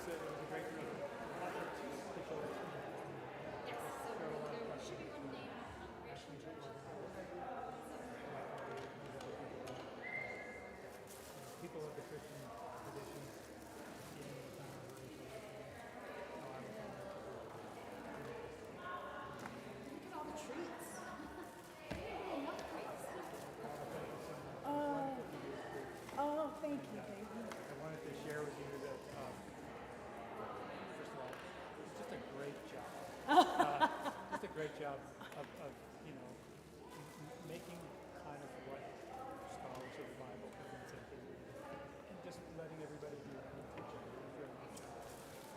was a great meeting. Yes, so there should be one named Congregational Church. People of the Christian traditions in the town of Rachel. Look at all the treats. Oh, not the treats. Oh, thank you, baby. I wanted to share with you that, first of all, it's just a great job. Just a great job of making kind of what scholars of the Bible present and just letting everybody do their own teaching. Very much.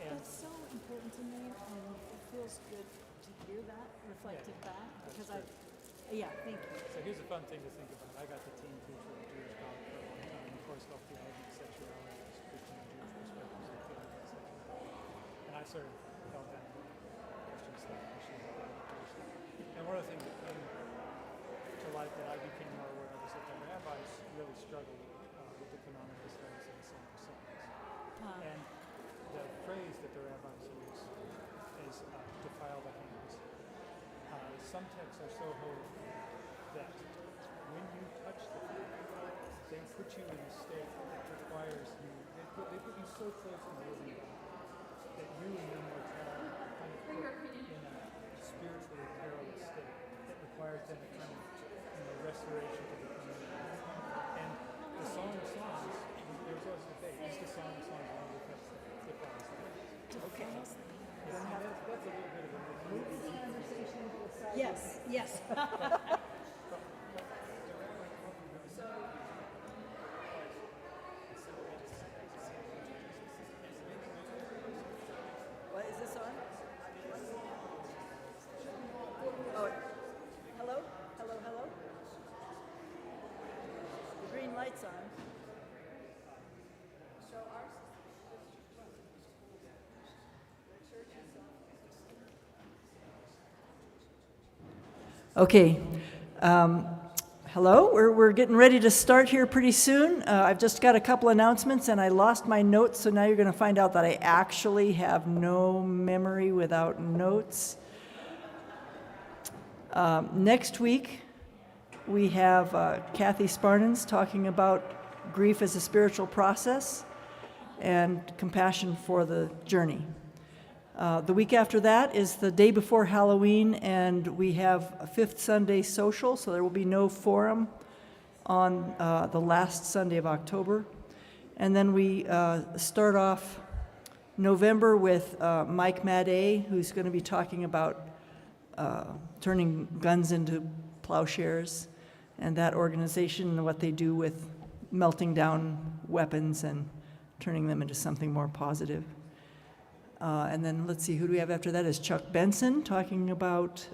And That's so important to me, and it feels good to hear that reflected back because yeah, thank you. so here's a fun thing to think about. I got the team teacher at Jewish college for a long time. Of course, all theology and sexuality is Christian and Jewish perspectives of theology and sexuality. And I sort of held down the Christian stuff, issues about Jewish stuff. And one of the things that came to light that I became more aware of is that the rabbis really struggled with the canonical studies of the Song of Songs. And the phrase that the rabbis use is defile the hands. Some texts are so holy that when you touch them, they put you in a state that requires you, they put you so close to the living God that you and your mortality are kind of put in a spiritually perilous state that requires then a kind of restoration to the community. And the Song of Songs, there's always a debate, is the Song of Songs one of the texts that defiles the hands? Okay. Yeah, that's a little bit of a Yes, yes. What is this on? Oh, hello? Hello, hello? The green light's on. Okay. Hello. We're getting ready to start here pretty soon. I've just got a couple announcements, and I lost my notes, so now you're going to find out that I actually have no memory without notes. Next week, we have Kathy Sparnans talking about grief as a spiritual process and compassion for the journey. The week after that is the day before Halloween, and we have a fifth Sunday social, so there will be no forum on the last Sunday of October. And then we start off November with Mike Madday, who's going to be talking about turning guns into plowshares and that organization and what they do with melting down weapons and turning them into something more positive. And then let's see, who do we have after that is Chuck Benson talking about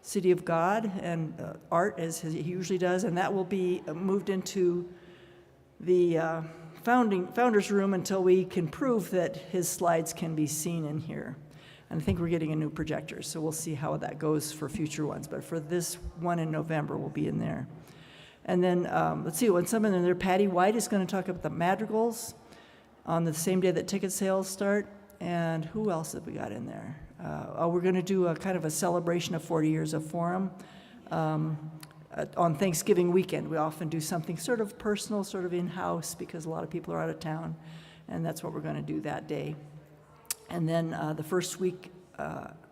City of God and art as he usually does, and that will be moved into the founder's room until we can prove that his slides can be seen in here. And I think we're getting a new projector, so we'll see how that goes for future ones. But for this one in November, we'll be in there. And then, let's see, when someone in there, Patty White is going to talk about the madrigals on the same day that ticket sales start. And who else have we got in there? We're going to do a kind of a celebration of 40 years of Forum on Thanksgiving weekend. We often do something sort of personal, sort of in-house, because a lot of people are out of town, and that's what we're going to do that day. And then the first week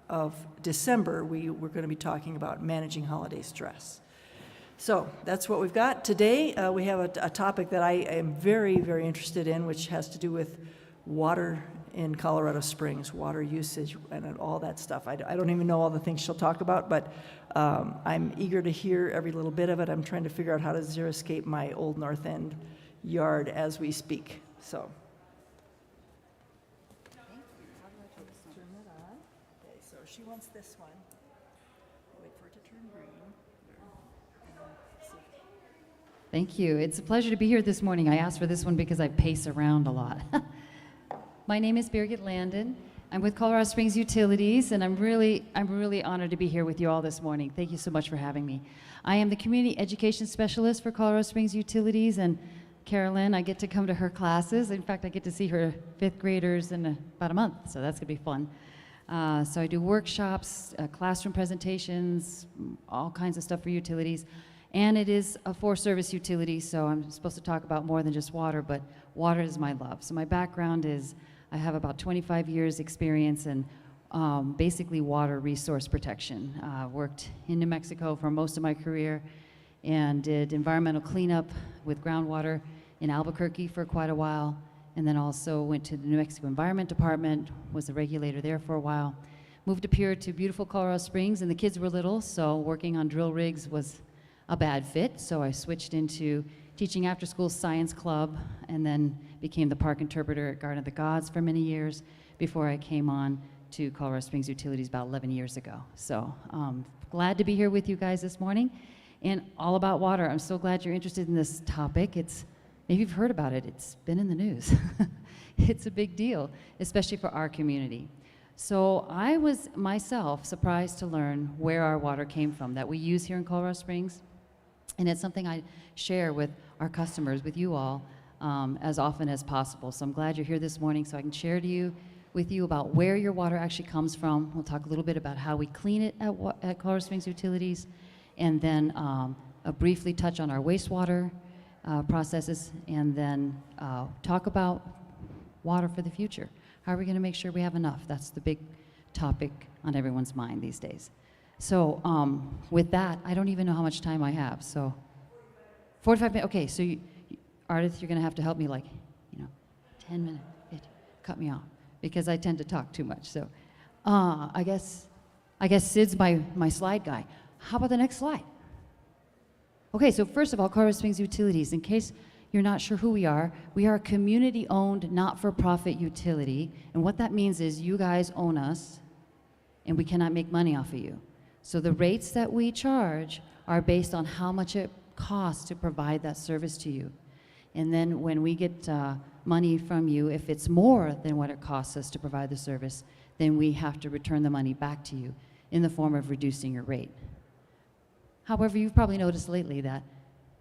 of December, we're going to be talking about managing holiday stress. So that's what we've got. Today, we have a topic that I am very, very interested in, which has to do with water in Colorado Springs, water usage, and all that stuff. I don't even know all the things she'll talk about, but I'm eager to hear every little bit of it. I'm trying to figure out how to zero-escape my old North End yard as we speak. So. Thank you. How do I turn that on? Okay, so she wants this one. Wait for it to turn green. Thank you. It's a pleasure to be here this morning. I asked for this one because I pace around a lot. My name is Birgit Landon. I'm with Colorado Springs Utilities, and I'm really honored to be here with you all this morning. Thank you so much for having me. I am the Community Education Specialist for Colorado Springs Utilities, and Carolyn. I get to come to her classes. In fact, I get to see her fifth graders in about a month, so that's going to be fun. So I do workshops, classroom presentations, all kinds of stuff for utilities. And it is a for-service utility, so I'm supposed to talk about more than just water, but water is my love. So my background is I have about 25 years experience in basically water resource protection. Worked in New Mexico for most of my career and did environmental cleanup with groundwater in Albuquerque for quite a while, and then also went to the New Mexico Environment Department, was a regulator there for a while. Moved up here to beautiful Colorado Springs, and the kids were little, so working on drill rigs was a bad fit, so I switched into teaching after-school science club, and then became the park interpreter at Garden of the Gods for many years before I came on to Colorado Springs Utilities about 11 years ago. So glad to be here with you guys this morning, and all about water. I'm so glad you're interested in this topic. Maybe you've heard about it. It's been in the news. It's a big deal, especially for our community. So I was myself surprised to learn where our water came from that we use here in Colorado Springs. And it's something I share with our customers, with you all, as often as possible. So I'm glad you're here this morning so I can share with you about where your water actually comes from. We'll talk a little bit about how we clean it at Colorado Springs Utilities, and then briefly touch on our wastewater processes, and then talk about water for the future. How are we going to make sure we have enough? That's the big topic on everyone's mind these days. So with that, I don't even know how much time I have. So 45 minutes. Okay, so Ardith, you're going to have to help me 10 minutes. Cut me off because I tend to talk too much. So I guess Sid's my slide guy. How about the next slide? Okay, so first of all, Colorado Springs Utilities. In case you're not sure who we are a community-owned, not-for-profit utility. And what that means is you guys own us, and we cannot make money off of you. So the rates that we charge are based on how much it costs to provide that service to you. And then when we get money from you, if it's more than what it costs us to provide the service, then we have to return the money back to you in the form of reducing your rate. However, you've probably noticed lately that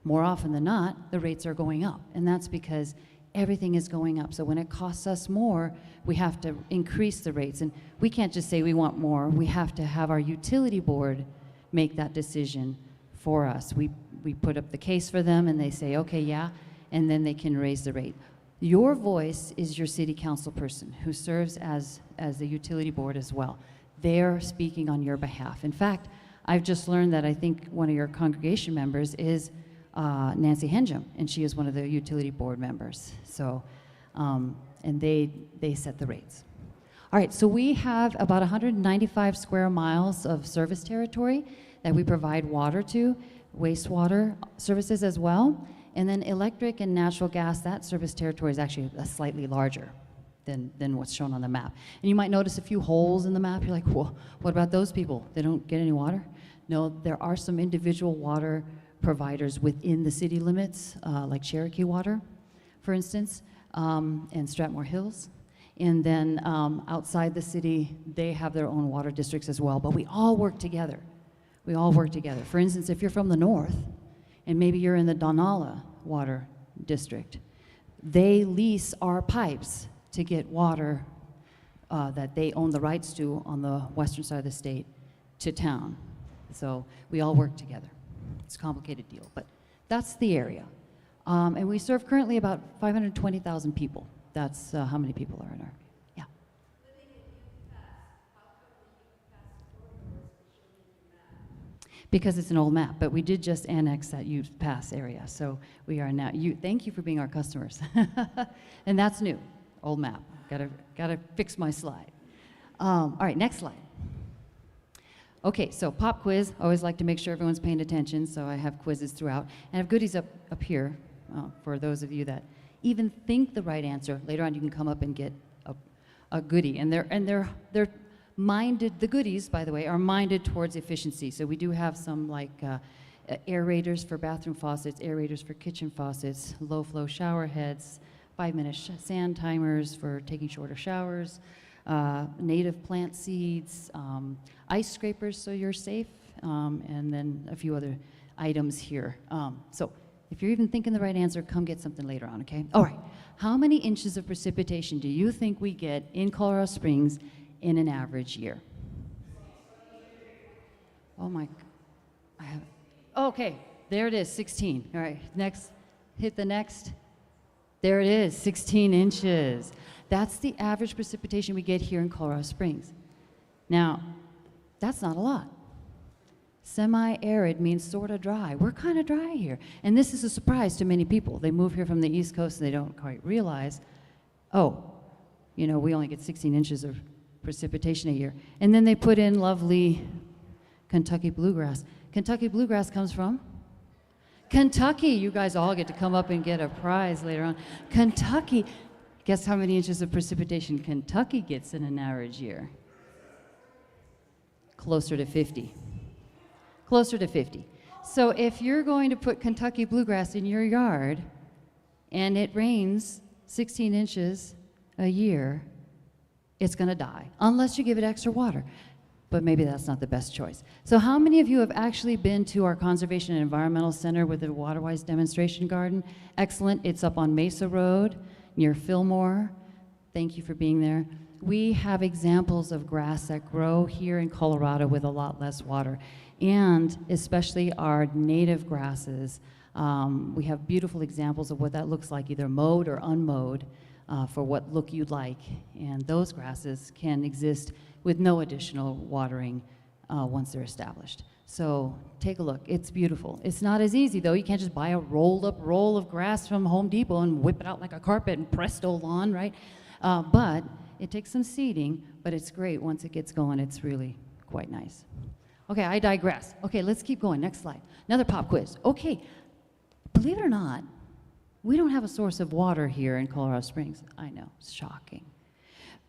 more often than not, the rates are going up, and that's because everything is going up. So when it costs us more, we have to increase the rates, and we can't just say we want more. We have to have our utility board make that decision for us. We put up the case for them, and they say, okay, yeah, and then they can raise the rate. Your voice is your city council person who serves as the utility board as well. They're speaking on your behalf. In fact, I've just learned that I think one of your congregation members is Nancy Henjum, and she is one of the utility board members. So, and they set the rates. All right, so we have about 195 square miles of service territory that we provide water to, wastewater services as well, and then electric and natural gas, that service territory is actually slightly larger than what's shown on the map. And you might notice a few holes in the map. You're like, well, what about those people? They don't get any water? No, there are some individual water providers within the city limits, like Cherokee Water, for instance, and Strathmore Hills. And then outside the city, they have their own water districts as well, but we all work together. We all work together. For instance, if you're from the north, and maybe you're in the Donala Water District, they lease our pipes to get water that they own the rights to on the western side of the state to town. So we all work together. It's a complicated deal, but that's the area. And we serve currently about 520,000 people. That's how many people are in our, yeah. Because it's an old map, but we did just annex that Ute Pass area, so we are now, thank you for being our customers. And that's new, old map. Gotta fix my slide. All right, next slide. Okay, so pop quiz. Always like to make sure everyone's paying attention, so I have quizzes throughout. And I have goodies up here for those of you that even think the right answer. Later on, you can come up and get a goodie. And they're minded, the goodies, by the way, are minded towards efficiency. So we do have some like aerators for bathroom faucets, aerators for kitchen faucets, low flow shower heads, 5-minute sand timers for taking shorter showers, native plant seeds, ice scrapers so you're safe, and then a few other items here. So If you're even thinking the right answer, come get something later on, okay? All right. How many inches of precipitation do you think we get in Colorado Springs in an average year? Oh my, I have, okay, there it is, 16. All right, next, hit the next. There it is, 16 inches. That's the average precipitation we get here in Colorado Springs. Now, that's not a lot. Semi-arid means sort of dry. We're kind of dry here. And this is a surprise to many people. They move here from the East Coast and they don't quite realize, oh, you know, we only get 16 inches of precipitation a year. And then they put in lovely Kentucky bluegrass. Kentucky bluegrass comes from Kentucky. You guys all get to come up and get a prize later on. Kentucky. Guess how many inches of precipitation Kentucky gets in an average year? Closer to 50. Closer to 50. So if you're going to put Kentucky bluegrass in your yard and it rains 16 inches a year, it's going to die, unless you give it extra water. But maybe that's not the best choice. So how many of you have actually been to our Conservation and Environmental Center with the Waterwise Demonstration Garden? Excellent. It's up on Mesa Road near Fillmore. Thank you for being there. We have examples of grass that grow here in Colorado with a lot less water, and especially our native grasses. We have beautiful examples of what that looks like, either mowed or unmowed, for what look you'd like. And those grasses can exist with no additional watering once they're established. So take a look. It's beautiful. It's not as easy, though. You can't just buy a rolled up roll of grass from Home Depot and whip it out like a carpet and presto lawn, right? But it takes some seeding, but it's great. Once it gets going, it's really quite nice. Okay, I digress. Okay, let's keep going. Next slide. Another pop quiz. Okay, believe it or not, we don't have a source of water here in Colorado Springs. I know, it's shocking.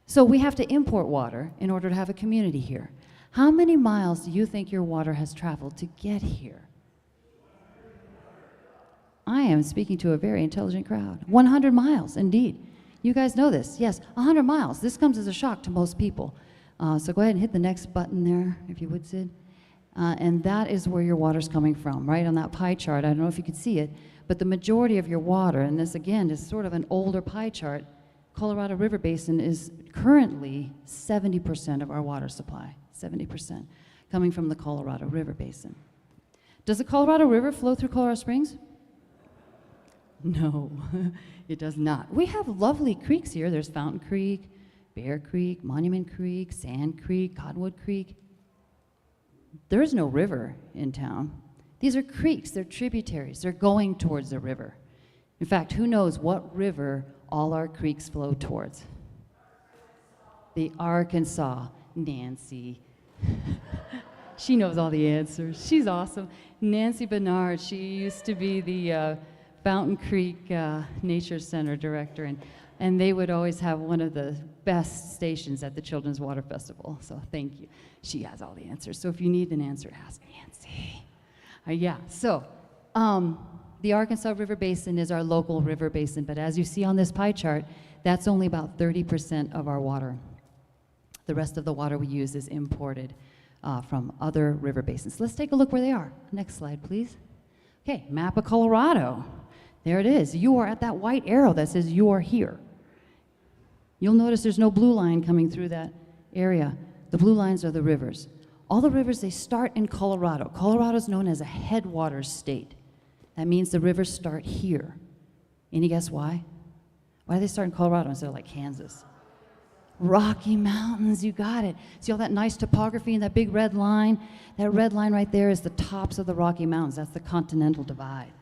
So we have to import water in order to have a community here. How many miles do you think your water has traveled to get here? I am speaking to a very intelligent crowd. 100 miles, indeed. You guys know this. Yes, 100 miles. This comes as a shock to most people. So go ahead and hit the next button there, if you would, Sid. And that is where your water's coming from, right on that pie chart. I don't know if you could see it, but the majority of your water, and this again is sort of an older pie chart, Colorado River Basin is currently 70% of our water supply, 70%, coming from the Colorado River Basin. Does the Colorado River flow through Colorado Springs? No, it does not. We have lovely creeks here. There's Fountain Creek, Bear Creek, Monument Creek, Sand Creek, Cottonwood Creek. There is no river in town. These are creeks. They're tributaries. They're going towards the river. In fact, who knows what river all our creeks flow towards? The Arkansas. Nancy. She knows all the answers. She's awesome. Nancy Bernard. She used to be the Fountain Creek Nature Center director, and they would always have one of the best stations at the Children's Water Festival. So thank you. She has all the answers. So if you need an answer, ask Nancy. Yeah, so the Arkansas River Basin is our local river basin, but as you see on this pie chart, that's only about 30% of our water. The rest of the water we use is imported from other river basins. Let's take a look where they are. Next slide, please. Okay, map of Colorado. There it is. You are at that white arrow that says you are here. You'll notice there's no blue line coming through that area. The blue lines are the rivers. All the rivers, they start in Colorado. Colorado is known as a headwaters state. That means the rivers start here. Any guess why? Why do they start in Colorado instead of like Kansas? Rocky Mountains, you got it. See all that nice topography and that big red line? That red line right there is the tops of the Rocky Mountains. That's the Continental Divide.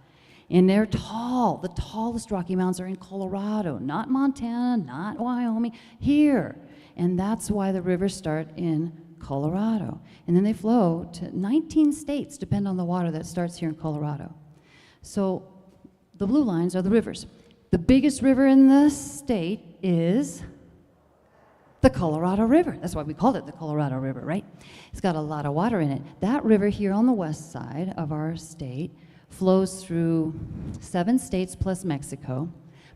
And they're tall. The tallest Rocky Mountains are in Colorado, not Montana, not Wyoming, here. And that's why the rivers start in Colorado. And then they flow to 19 states, depend on the water that starts here in Colorado. So the blue lines are the rivers. The biggest river in the state is the Colorado River. That's why we called it the Colorado River, right? It's got a lot of water in it. That river here on the west side of our state flows through 7 states plus Mexico,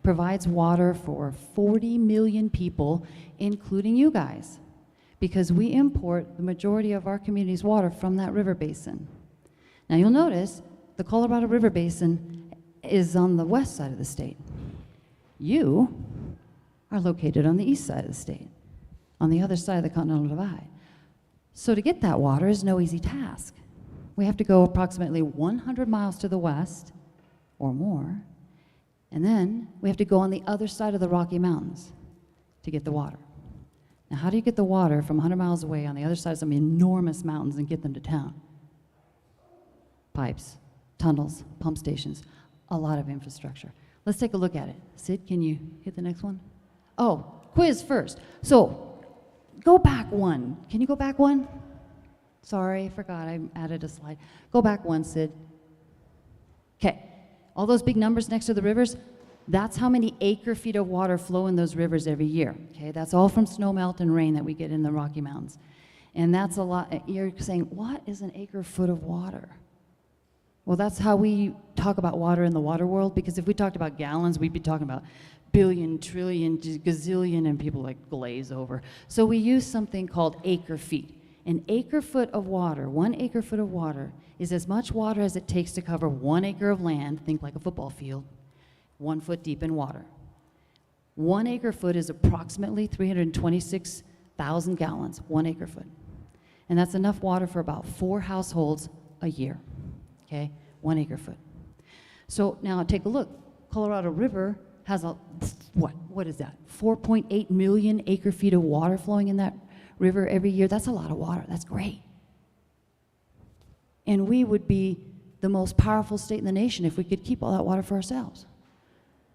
provides water for 40 million people, including you guys, because we import the majority of our community's water from that river basin. Now you'll notice the Colorado River Basin is on the west side of the state. You are located on the east side of the state, on the other side of the Continental Divide. So to get that water is no easy task. We have to go approximately 100 miles to the west or more, and then we have to go on the other side of the Rocky Mountains to get the water. Now, how do you get the water from 100 miles away on the other side of some enormous mountains and get them to town? Pipes, tunnels, pump stations, a lot of infrastructure. Let's take a look at it. Sid, can you hit the next one? Oh, quiz first. So, go back one. Can you go back one? Sorry, I forgot, I added a slide. Go back one, Sid. Okay, all those big numbers next to the rivers, that's how many acre-feet of water flow in those rivers every year. Okay, that's all from snowmelt and rain that we get in the Rocky Mountains. And that's a lot. You're saying, what is an acre-foot of water? Well, that's how we talk about water in the water world, because if we talked about gallons, we'd be talking about billion, trillion, gazillion, and people like glaze over. So we use something called acre-feet. An acre-foot of water, 1 acre-foot of water, is as much water as it takes to cover 1 acre of land, think like a football field, 1 foot deep in water. 1 acre-foot is approximately 326,000 gallons, 1 acre-foot. And that's enough water for about 4 households a year, okay? 1 acre-foot. So now take a look. Colorado River has a, what is that? 4.8 million acre-feet of water flowing in that river every year. That's a lot of water. That's great. And we would be the most powerful state in the nation if we could keep all that water for ourselves.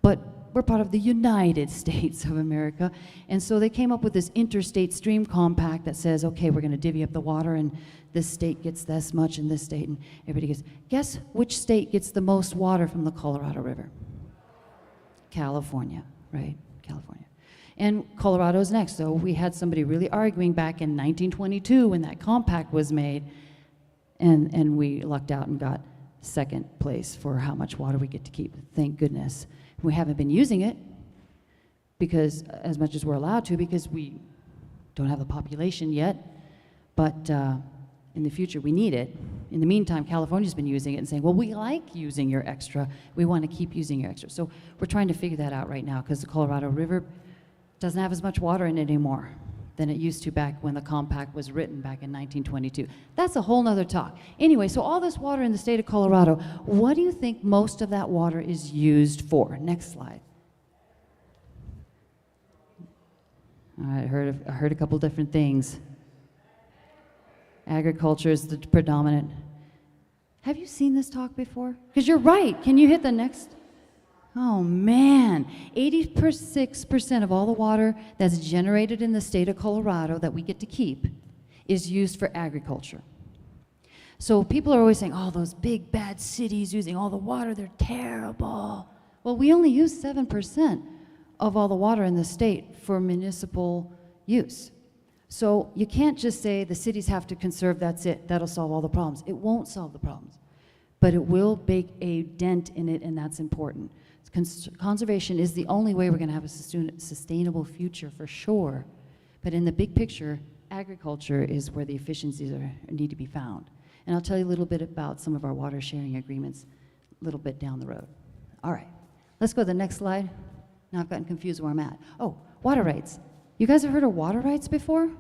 But we're part of the United States of America, and so they came up with this interstate stream compact that says, okay, we're going to divvy up the water, and this state gets this much, and this state, and everybody gets. Guess which state gets the most water from the Colorado River? California, right? California. And Colorado's next. So we had somebody really arguing back in 1922 when that compact was made, and we lucked out and got second place for how much water we get to keep. Thank goodness. We haven't been using it because, as much as we're allowed to, because we don't have the population yet, but in the future we need it. In the meantime, California's been using it and saying, well, we like using your extra. We want to keep using your extra. So we're trying to figure that out right now because the Colorado River doesn't have as much water in it anymore than it used to back when the compact was written back in 1922. That's a whole nother talk. Anyway, so all this water in the state of Colorado, what do you think most of that water is used for? Next slide. I heard a couple different things. Agriculture is the predominant. Have you seen this talk before? Because you're right. Can you hit the next? Oh man, 86% of all the water that's generated in the state of Colorado that we get to keep is used for agriculture. So people are always saying, oh, those big bad cities using all the water, they're terrible. Well, we only use 7% of all the water in the state for municipal use. So you can't just say the cities have to conserve, that's it, that'll solve all the problems. It won't solve the problems, but it will make a dent in it, and that's important. Conservation is the only way we're going to have a sustainable future for sure. But in the big picture, agriculture is where the efficiencies need to be found. And I'll tell you a little bit about some of our water sharing agreements a little bit down the road. All right, let's go to the next slide. Now I've gotten confused where I'm at. Oh, water rights. You guys have heard of water rights before?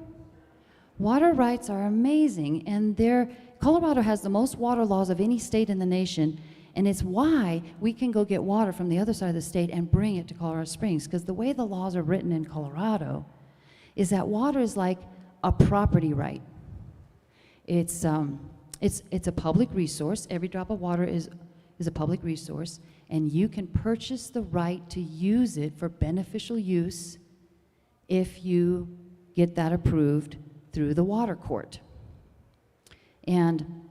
Water rights are amazing, and Colorado has the most water laws of any state in the nation. And it's why we can go get water from the other side of the state and bring it to Colorado Springs. Because the way the laws are written in Colorado is that water is like a property right. It's a public resource. Every drop of water is a public resource. And you can purchase the right to use it for beneficial use if you get that approved through the water court. And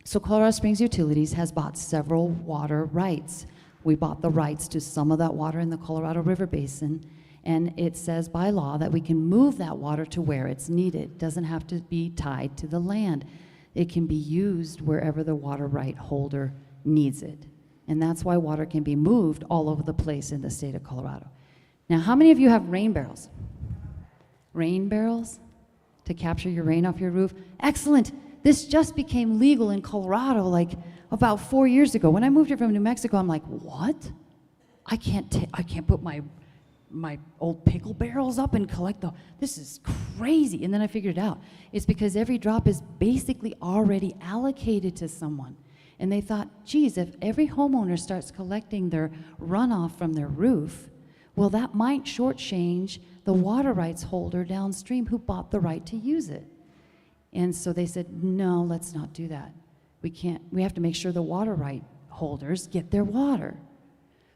so Colorado Springs Utilities has bought several water rights. We bought the rights to some of that water in the Colorado River Basin, and it says by law that we can move that water to where it's needed. It doesn't have to be tied to the land. It can be used wherever the water right holder needs it. And that's why water can be moved all over the place in the state of Colorado. Now, how many of you have rain barrels? Rain barrels to capture your rain off your roof? Excellent. This just became legal in Colorado like, about 4 years ago. When I moved here from New Mexico, I'm like, what? I can't put my old pickle barrels up and collect this is crazy. And then I figured it out. It's because every drop is basically already allocated to someone. And they thought, geez, if every homeowner starts collecting their runoff from their roof, well, that might shortchange the water rights holder downstream who bought the right to use it. And so they said, no, let's not do that. We have to make sure the water right holders get their water.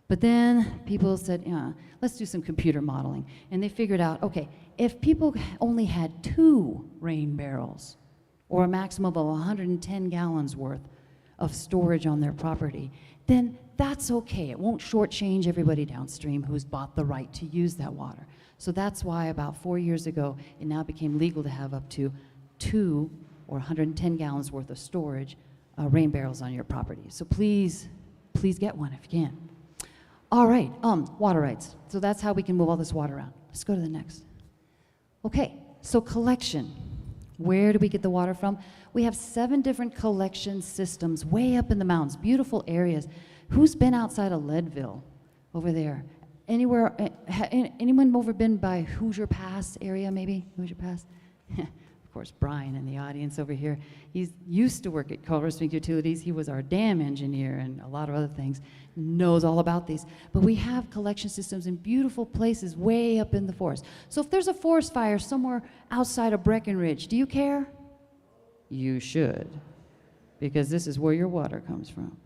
But then people said, yeah, let's do some computer modeling. And they figured out, okay, if people only had 2 rain barrels, or a maximum of 110 gallons worth of storage on their property, then that's okay. It won't shortchange everybody downstream who's bought the right to use that water. So that's why about 4 years ago, it now became legal to have up to 2 or 110 gallons worth of storage rain barrels on your property. So please get one if you can. All right, water rights. So that's how we can move all this water around. Let's go to the next. Okay, so collection. Where do we get the water from? We have 7 different collection systems way up in the mountains, beautiful areas. Who's been outside of Leadville over there? Anywhere, anyone ever been by Hoosier Pass area maybe? Hoosier Pass? Of course, Brian in the audience over here. He used to work at Colorado Springs Utilities. He was our dam engineer and a lot of other things. Knows all about these. But we have collection systems in beautiful places way up in the forest. So if there's a forest fire somewhere outside of Breckenridge, do you care? You should, because this is where your water comes from.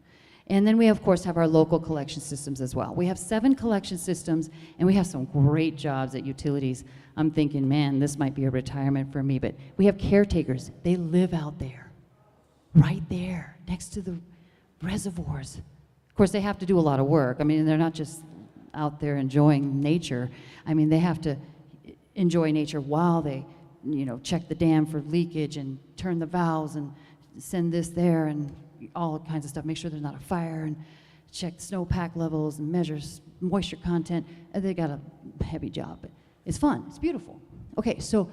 And then we, of course, have our local collection systems as well. We have 7 collection systems, and we have some great jobs at utilities. I'm thinking, man, this might be a retirement for me, but we have caretakers. They live out there, right there, next to the reservoirs. Of course, they have to do a lot of work. I mean, they're not just out there enjoying nature. I mean, they have to enjoy nature while they, check the dam for leakage and turn the valves and send this there and all kinds of stuff. Make sure there's not a fire and check snowpack levels and measure moisture content. They got a heavy job, but it's fun. It's beautiful. Okay, so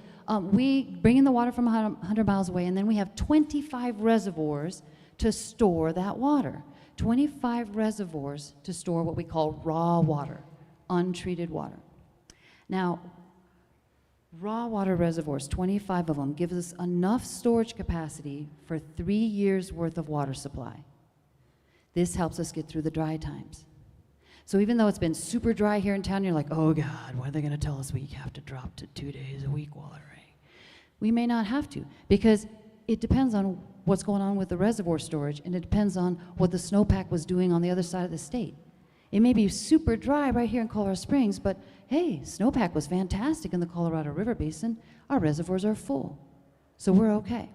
we bring in the water from 100 miles away, and then we have 25 reservoirs to store that water. 25 reservoirs to store what we call raw water, untreated water. Now, raw water reservoirs, 25 of them, gives us enough storage capacity for 3 years' worth of water supply. This helps us get through the dry times. So even though it's been super dry here in town, you're like, oh God, what are they going to tell us we have to drop to 2 days a week watering? We may not have to, because it depends on what's going on with the reservoir storage, and it depends on what the snowpack was doing on the other side of the state. It may be super dry right here in Colorado Springs, but hey, snowpack was fantastic in the Colorado River Basin. Our reservoirs are full, so we're okay.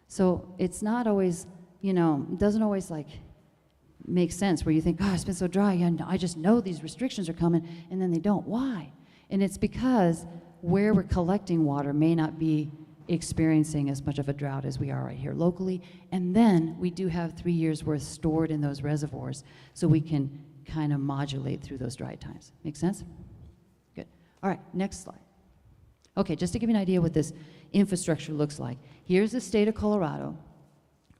So it's not always, it doesn't always make sense where you think, oh, it's been so dry, and I just know these restrictions are coming, and then they don't. Why? And it's because where we're collecting water may not be experiencing as much of a drought as we are right here locally, and then we do have 3 years worth stored in those reservoirs, so we can kind of modulate through those dry times. Make sense? Good. All right, next slide. Okay, just to give you an idea what this infrastructure looks like. Here's the state of Colorado.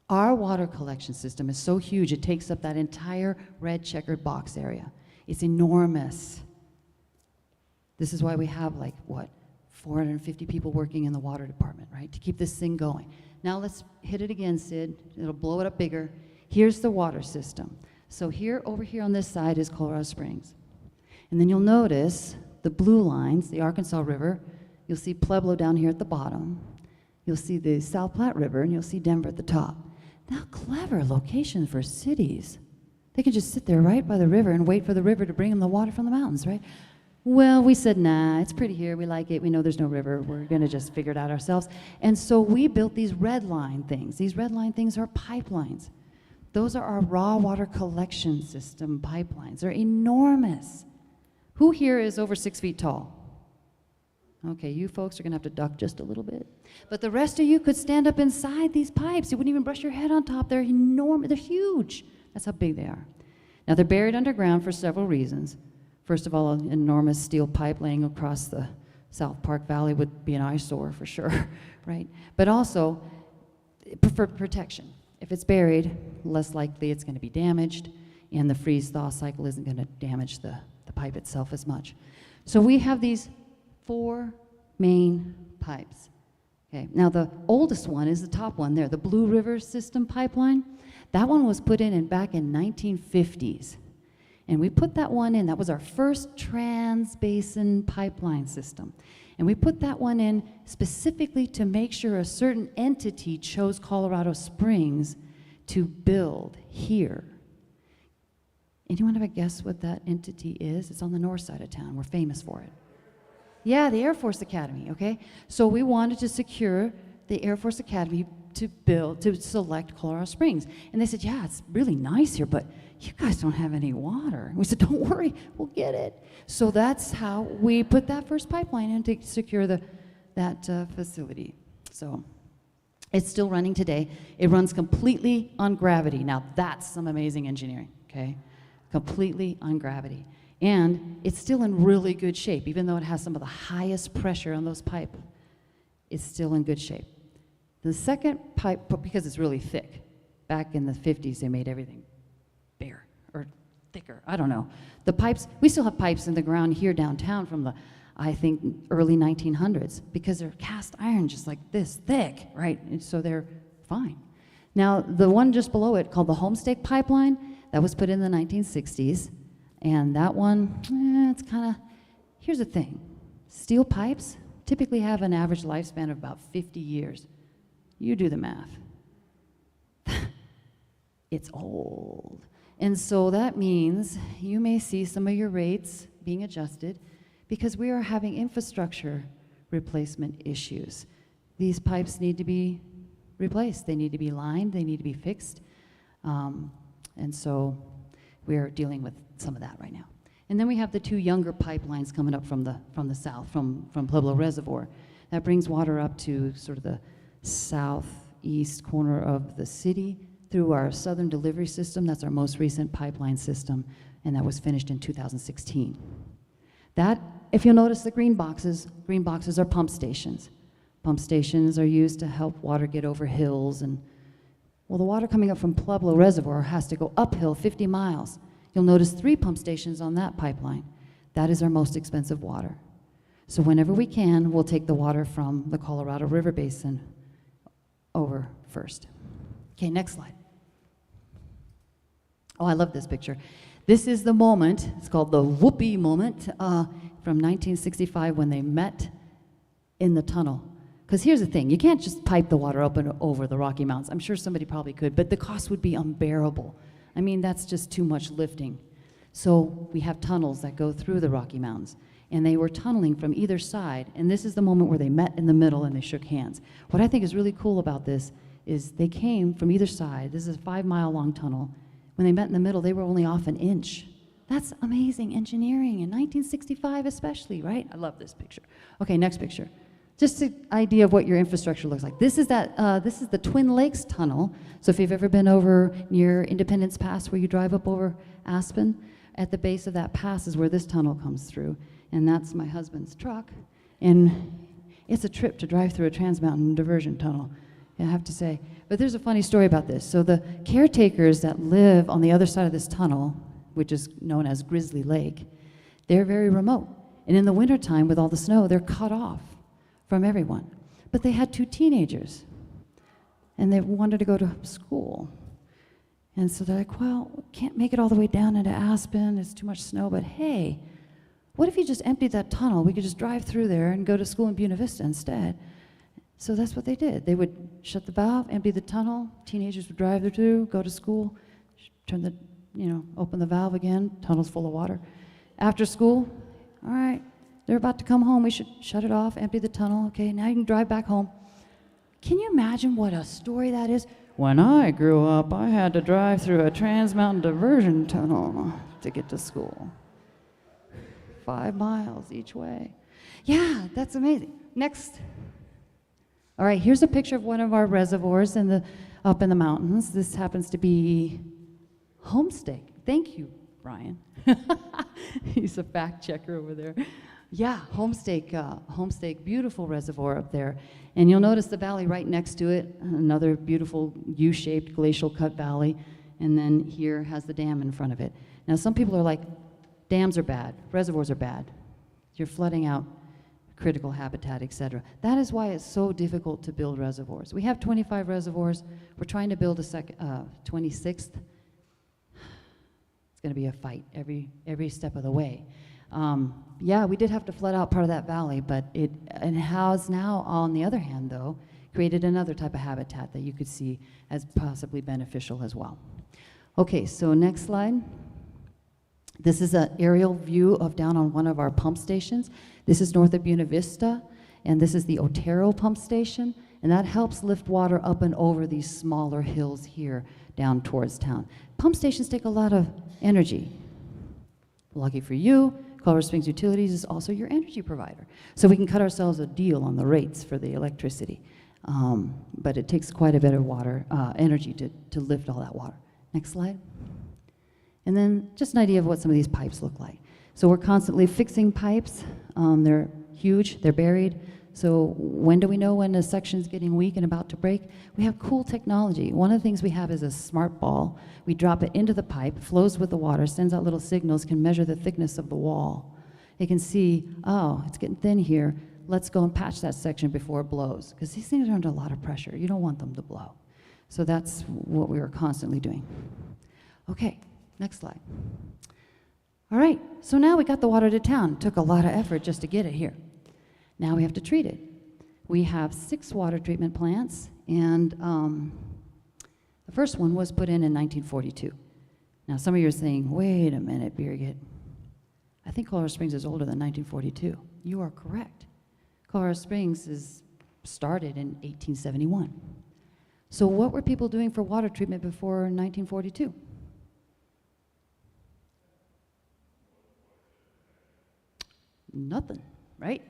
Our water collection system is so huge, it takes up that entire red checkered box area. It's enormous. This is why we have 450 people working in the water department, right, to keep this thing going. Now let's hit it again, Sid. It'll blow it up bigger. Here's the water system. So over here on this side is Colorado Springs. And then you'll notice the blue lines, the Arkansas River. You'll see Pueblo down here at the bottom. You'll see the South Platte River, and you'll see Denver at the top. Now, clever location for cities. They can just sit there right by the river and wait for the river to bring them the water from the mountains, right? Well, we said, nah, it's pretty here. We like it. We know there's no river. We're going to just figure it out ourselves. And so we built these red line things. These red line things are pipelines. Those are our raw water collection system pipelines. They're enormous. Who here is over 6 feet tall? Okay, you folks are going to have to duck just a little bit. But the rest of you could stand up inside these pipes. You wouldn't even brush your head on top. They're enormous. They're huge. That's how big they are. Now, they're buried underground for several reasons. First of all, an enormous steel pipe laying across the South Park Valley would be an eyesore for sure, right? But also, for protection. If it's buried, less likely it's going to be damaged, and the freeze-thaw cycle isn't going to damage the pipe itself as much. So we have these 4 main pipes. Okay, now the oldest one is the top one there, the Blue River System pipeline. That one was put in back in 1950s. And we put that one in, that was our first trans-basin pipeline system. And we put that one in specifically to make sure a certain entity chose Colorado Springs to build here. Anyone have a guess what that entity is? It's on the north side of town. We're famous for it. Yeah, the Air Force Academy, okay? So we wanted to secure the Air Force Academy to select Colorado Springs. And they said, yeah, it's really nice here, but you guys don't have any water. And we said, don't worry, we'll get it. So that's how we put that first pipeline in to secure that facility. So it's still running today. It runs completely on gravity. Now that's some amazing engineering, okay? Completely on gravity. And it's still in really good shape, even though it has some of the highest pressure on those pipes. It's still in good shape. The second pipe, because it's really thick, back in the 50s they made everything bare or thicker, I don't know. The pipes, we still have pipes in the ground here downtown from the, I think, early 1900s, because they're cast iron just like this thick, right? And so they're fine. Now, the one just below it, called the Homestake Pipeline, that was put in the 1960s, and that one, it's kind of, here's the thing. Steel pipes typically have an average lifespan of about 50 years. You do the math. It's old. And so that means you may see some of your rates being adjusted because we are having infrastructure replacement issues. These pipes need to be replaced. They need to be lined. They need to be fixed. And so we're dealing with some of that right now. And then we have the 2 younger pipelines coming up from the south, from Pueblo Reservoir. That brings water up to sort of the southeast corner of the city through our southern delivery system. That's our most recent pipeline system, and that was finished in 2016. That, if you'll notice the green boxes are pump stations. Pump stations are used to help water get over hills, and well, the water coming up from Pueblo Reservoir has to go uphill 50 miles. You'll notice 3 pump stations on that pipeline. That is our most expensive water. So whenever we can, we'll take the water from the Colorado River Basin over first. Okay, next slide. Oh, I love this picture. This is the moment, it's called the whoopee moment, from 1965 when they met in the tunnel. Because here's the thing, you can't just pipe the water up and over the Rocky Mountains. I'm sure somebody probably could, but the cost would be unbearable. I mean, that's just too much lifting. So we have tunnels that go through the Rocky Mountains, and they were tunneling from either side, and this is the moment where they met in the middle and they shook hands. What I think is really cool about this is they came from either side. This is a 5-mile-long tunnel. When they met in the middle, they were only off an inch. That's amazing engineering in 1965 especially, right? I love this picture. Okay, next picture. Just an idea of what your infrastructure looks like. This is the Twin Lakes Tunnel. So if you've ever been over near Independence Pass where you drive up over Aspen, at the base of that pass is where this tunnel comes through. And that's my husband's truck. And it's a trip to drive through a Trans Mountain diversion tunnel, I have to say. But there's a funny story about this. So the caretakers that live on the other side of this tunnel, which is known as Grizzly Lake, they're very remote. And in the wintertime, with all the snow, they're cut off from everyone. But they had 2 teenagers, and they wanted to go to school. And so they're like, well, we can't make it all the way down into Aspen, it's too much snow, but hey, what if you just emptied that tunnel? We could just drive through there and go to school in Buena Vista instead. So that's what they did. They would shut the valve, empty the tunnel, teenagers would drive through, go to school, open the valve again, tunnel's full of water. After school, all right, they're about to come home, we should shut it off, empty the tunnel, okay, now you can drive back home. Can you imagine what a story that is? When I grew up, I had to drive through a Trans Mountain diversion tunnel to get to school. 5 miles each way. Yeah, that's amazing. Next. All right, here's a picture of one of our reservoirs up in the mountains. This happens to be Homestake. Thank you, Brian. He's a fact checker over there. Yeah, Homestake, beautiful reservoir up there. And you'll notice the valley right next to it, another beautiful U-shaped glacial cut valley. And then here has the dam in front of it. Now, some people are like, dams are bad, reservoirs are bad. You're flooding out critical habitat, et cetera. That is why it's so difficult to build reservoirs. We have 25 reservoirs. We're trying to build a 26th. It's going to be a fight every step of the way. Yeah, we did have to flood out part of that valley, but it has now, on the other hand, though, created another type of habitat that you could see as possibly beneficial as well. Okay, so next slide. This is an aerial view of down on one of our pump stations. This is north of Buena Vista, and this is the Otero pump station, and that helps lift water up and over these smaller hills here down towards town. Pump stations take a lot of energy. Lucky for you, Colorado Springs Utilities is also your energy provider. So we can cut ourselves a deal on the rates for the electricity. But it takes quite a bit of energy to lift all that water. Next slide. And then just an idea of what some of these pipes look like. So we're constantly fixing pipes. They're huge, they're buried. So when do we know when a section's getting weak and about to break? We have cool technology. One of the things we have is a smart ball. We drop it into the pipe, flows with the water, sends out little signals, can measure the thickness of the wall. It can see, oh, it's getting thin here. Let's go and patch that section before it blows. Because these things are under a lot of pressure. You don't want them to blow. So that's what we are constantly doing. Okay, next slide. All right, so now we got the water to town. Took a lot of effort just to get it here. Now we have to treat it. We have 6 water treatment plants, and the first one was put in 1942. Now some of you are saying, wait a minute, Birgit. I think Colorado Springs is older than 1942. You are correct. Colorado Springs is started in 1871. So what were people doing for water treatment before 1942? Nothing, right?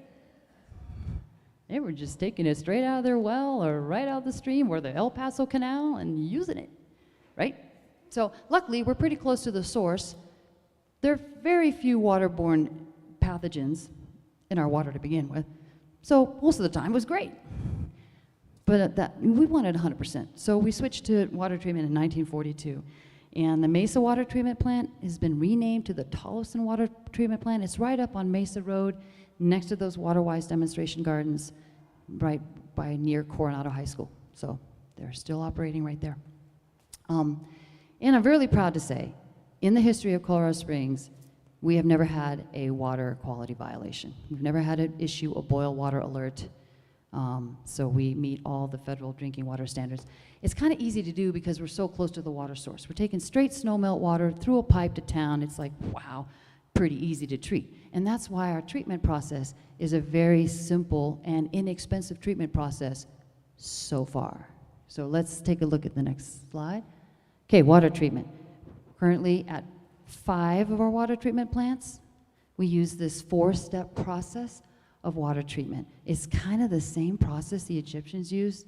They were just taking it straight out of their well or right out of the stream or the El Paso Canal and using it, right? So luckily, we're pretty close to the source. There are very few waterborne pathogens in our water to begin with. So most of the time it was great. But we wanted 100%. So we switched to water treatment in 1942. And the Mesa Water Treatment Plant has been renamed to the Tolleson Water Treatment Plant. It's right up on Mesa Road, next to those Waterwise demonstration gardens, right by near Coronado High School. So they're still operating right there. And I'm really proud to say, in the history of Colorado Springs, we have never had a water quality violation. We've never had to issue a boil water alert. So we meet all the federal drinking water standards. It's kind of easy to do because we're so close to the water source. We're taking straight snowmelt water through a pipe to town. It's like, wow, pretty easy to treat. And that's why our treatment process is a very simple and inexpensive treatment process so far. So let's take a look at the next slide. Okay, water treatment. Currently at 5 of our water treatment plants, we use this 4-step process of water treatment. It's kind of the same process the Egyptians used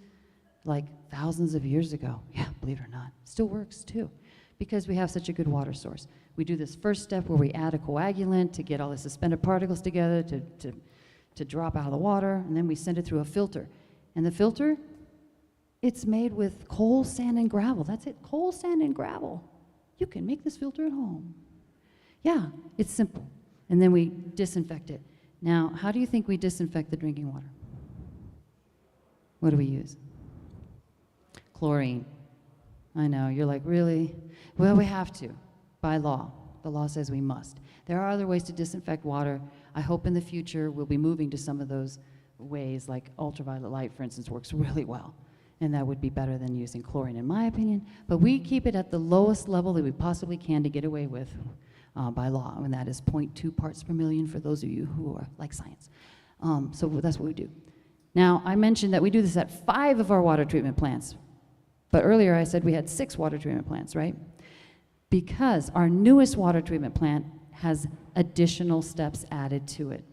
like thousands of years ago. Yeah, believe it or not, still works too, because we have such a good water source. We do this first step where we add a coagulant to get all the suspended particles together to drop out of the water, and then we send it through a filter. And the filter, it's made with coal, sand, and gravel. That's it, coal, sand, and gravel. You can make this filter at home. Yeah, it's simple. And then we disinfect it. Now, how do you think we disinfect the drinking water? What do we use? Chlorine. I know, you're like, really? Well, we have to, by law. The law says we must. There are other ways to disinfect water. I hope in the future we'll be moving to some of those ways, like ultraviolet light, for instance, works really well. And that would be better than using chlorine, in my opinion. But we keep it at the lowest level that we possibly can to get away with by law, and that is 0.2 parts per million for those of you who are like science. So that's what we do. Now, I mentioned that we do this at 5 of our water treatment plants. But earlier I said we had 6 water treatment plants, right? Because our newest water treatment plant has additional steps added to it.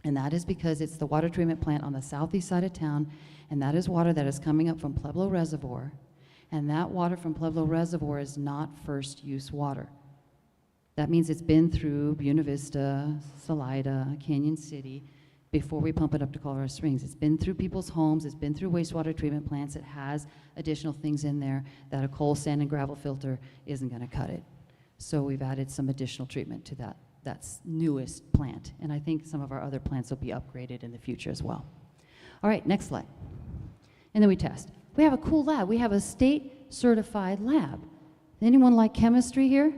And that is because it's the water treatment plant on the southeast side of town, and that is water that is coming up from Pueblo Reservoir. And that water from Pueblo Reservoir is not first use water. That means it's been through Buena Vista, Salida, Canyon City, before we pump it up to Colorado Springs. It's been through people's homes, it's been through wastewater treatment plants. It has additional things in there that a coal, sand, and gravel filter isn't gonna cut it. So we've added some additional treatment to that's newest plant. And I think some of our other plants will be upgraded in the future as well. All right, next slide. And then we test. We have a cool lab. We have a state-certified lab. Anyone like chemistry here?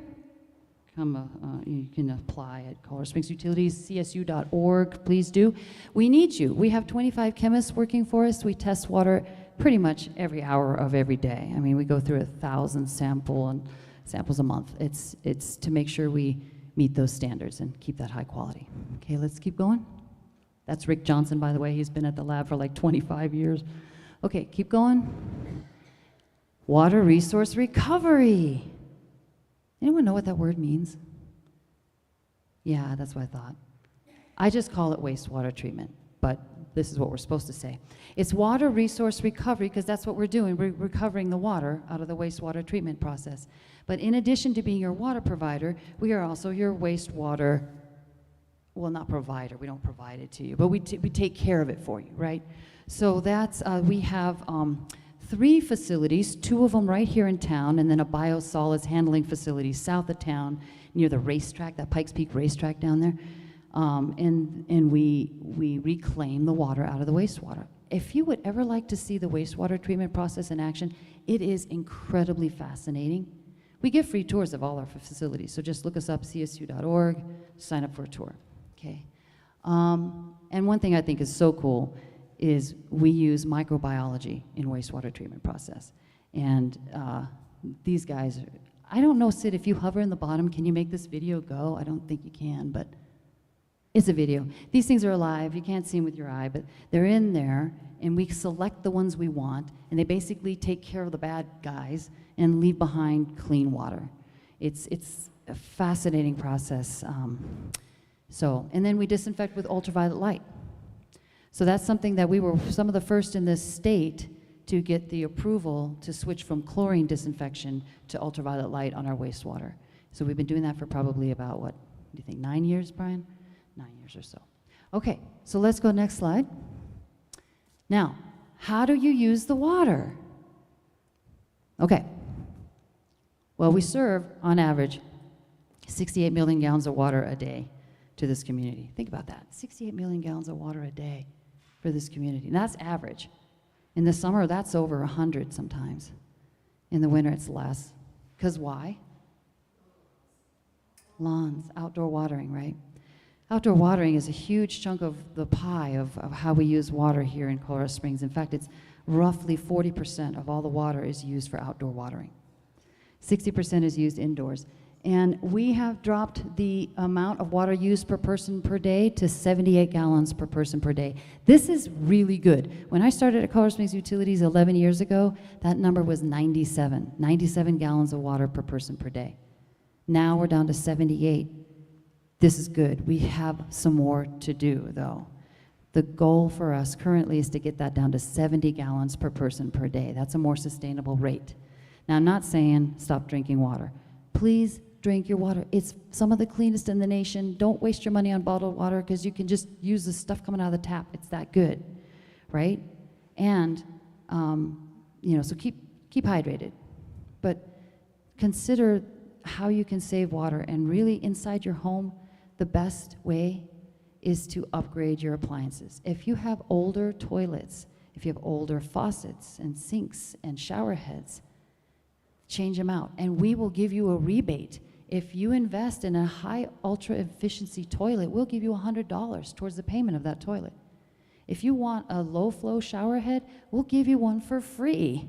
You can apply at Colorado Springs Utilities, csu.org, please do. We need you. We have 25 chemists working for us. We test water pretty much every hour of every day. I mean, we go through 1,000 samples a month. It's to make sure we meet those standards and keep that high quality. Okay, let's keep going. That's Rick Johnson, by the way. He's been at the lab for like 25 years. Okay, keep going. Water resource recovery. Anyone know what that word means? Yeah, that's what I thought. I just call it wastewater treatment, but this is what we're supposed to say. It's water resource recovery because that's what we're doing. We're recovering the water out of the wastewater treatment process. But in addition to being your water provider, we are also your wastewater, well, not provider, we don't provide it to you, but we take care of it for you, right? So that's, we have 3 facilities, 2 of them right here in town, and then a biosolids handling facility south of town near the racetrack, that Pikes Peak racetrack down there. And we reclaim the water out of the wastewater. If you would ever like to see the wastewater treatment process in action, it is incredibly fascinating. We give free tours of all our facilities, so just look us up, csu.org, sign up for a tour, okay? And one thing I think is so cool is we use microbiology in wastewater treatment process. And these guys, I don't know, Sid, if you hover in the bottom, can you make this video go? I don't think you can, but it's a video. These things are alive. You can't see them with your eye, but they're in there, and we select the ones we want, and they basically take care of the bad guys and leave behind clean water. It's a fascinating process. And then we disinfect with ultraviolet light. So that's something that we were some of the first in this state to get the approval to switch from chlorine disinfection to ultraviolet light on our wastewater. So we've been doing that for probably about, what do you think, 9 years, Brian? 9 years or so. Okay, so let's go next slide. Now, how do you use the water? Okay. Well, we serve, on average, 68 million gallons of water a day to this community. Think about that, 68 million gallons of water a day for this community. And that's average. In the summer, that's over 100 sometimes. In the winter, it's less. Because why? Lawns, outdoor watering, right? Outdoor watering is a huge chunk of the pie of how we use water here in Colorado Springs. In fact, it's roughly 40% of all the water is used for outdoor watering. 60% is used indoors. And we have dropped the amount of water used per person per day to 78 gallons per person per day. This is really good. When I started at Colorado Springs Utilities 11 years ago, that number was 97 gallons of water per person per day. Now we're down to 78. This is good. We have some more to do, though. The goal for us currently is to get that down to 70 gallons per person per day. That's a more sustainable rate. Now, I'm not saying stop drinking water. Please drink your water. It's some of the cleanest in the nation. Don't waste your money on bottled water because you can just use the stuff coming out of the tap. It's that good, right? And, so keep hydrated. But consider how you can save water. And really, inside your home, the best way is to upgrade your appliances. If you have older toilets, if you have older faucets and sinks and shower heads, change them out. And we will give you a rebate. If you invest in a high ultra efficiency toilet, we'll give you $100 towards the payment of that toilet. If you want a low flow shower head, we'll give you one for free.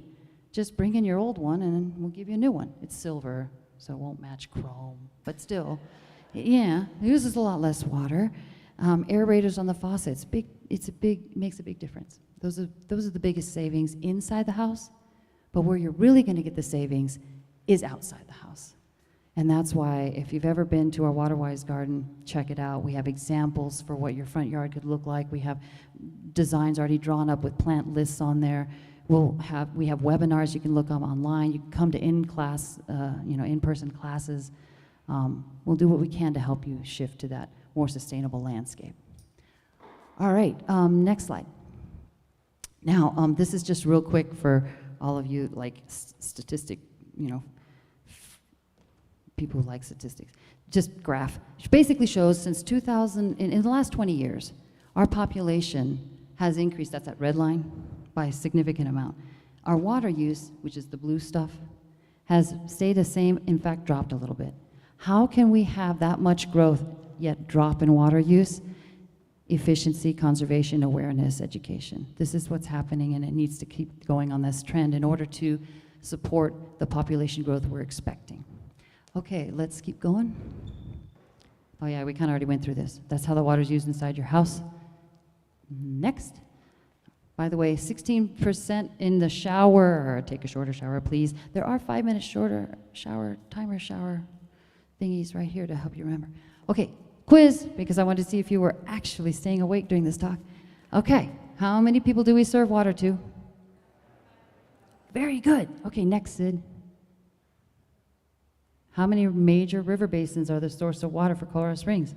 Just bring in your old one and we'll give you a new one. It's silver, so it won't match chrome, but still, yeah, it uses a lot less water. Aerators on the faucets, makes a big difference. Those are the biggest savings inside the house, but where you're really gonna get the savings is outside the house. And that's why if you've ever been to our Waterwise garden, check it out. We have examples for what your front yard could look like. We have designs already drawn up with plant lists on there. We have webinars you can look up online. You can come to in-person classes. We'll do what we can to help you shift to that more sustainable landscape. All right, next slide. Now, this is just real quick for all of you, like statistic, people who like statistics. Just graph. It basically shows since 2000, in the last 20 years, our population has increased, that's that red line, by a significant amount. Our water use, which is the blue stuff, has stayed the same, in fact, dropped a little bit. How can we have that much growth yet drop in water use? Efficiency, conservation, awareness, education. This is what's happening, and it needs to keep going on this trend in order to support the population growth we're expecting. Okay, let's keep going. Oh yeah, we kind of already went through this. That's how the water's used inside your house. Next. By the way, 16% in the shower. Take a shorter shower, please. There are 5-minute shorter shower, timer shower thingies right here to help you remember. Okay, quiz, because I wanted to see if you were actually staying awake during this talk. Okay, how many people do we serve water to? Very good. Okay, next, Sid. How many major river basins are the source of water for Colorado Springs?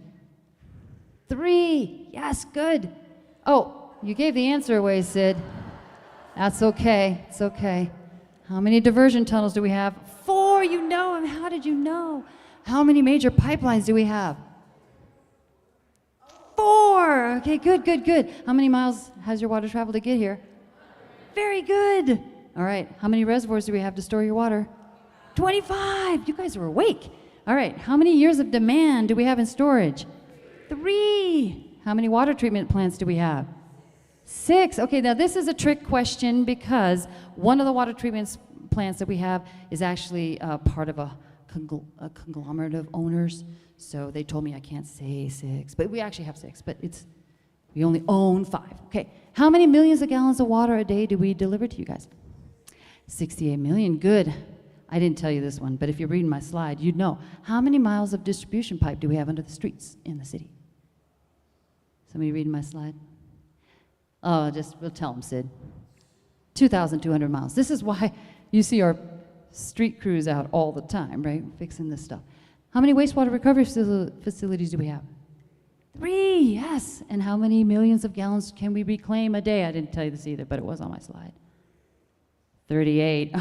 3. Yes, good. Oh, you gave the answer away, Sid. That's okay. It's okay. How many diversion tunnels do we have? 4. You know them. How did you know? How many major pipelines do we have? 4. Okay, good, good, good. How many miles has your water traveled to get here? Very good. All right. How many reservoirs do we have to store your water? 25. You guys are awake. All right. How many years of demand do we have in storage? 3. How many water treatment plants do we have? 6. Okay, now this is a trick question because one of the water treatment plants that we have is actually part of a conglomerate of owners. So they told me I can't say 6, but we actually have 6, but we only own 5. Okay, how many millions of gallons of water a day do we deliver to you guys? 68 million, good. I didn't tell you this one, but if you're reading my slide, you'd know. How many miles of distribution pipe do we have under the streets in the city? Somebody reading my slide? Oh, we'll tell them, Sid. 2,200 miles. This is why you see our street crews out all the time, right? Fixing this stuff. How many wastewater recovery facilities do we have? 3, yes. And how many millions of gallons can we reclaim a day? I didn't tell you this either, but it was on my slide. 38.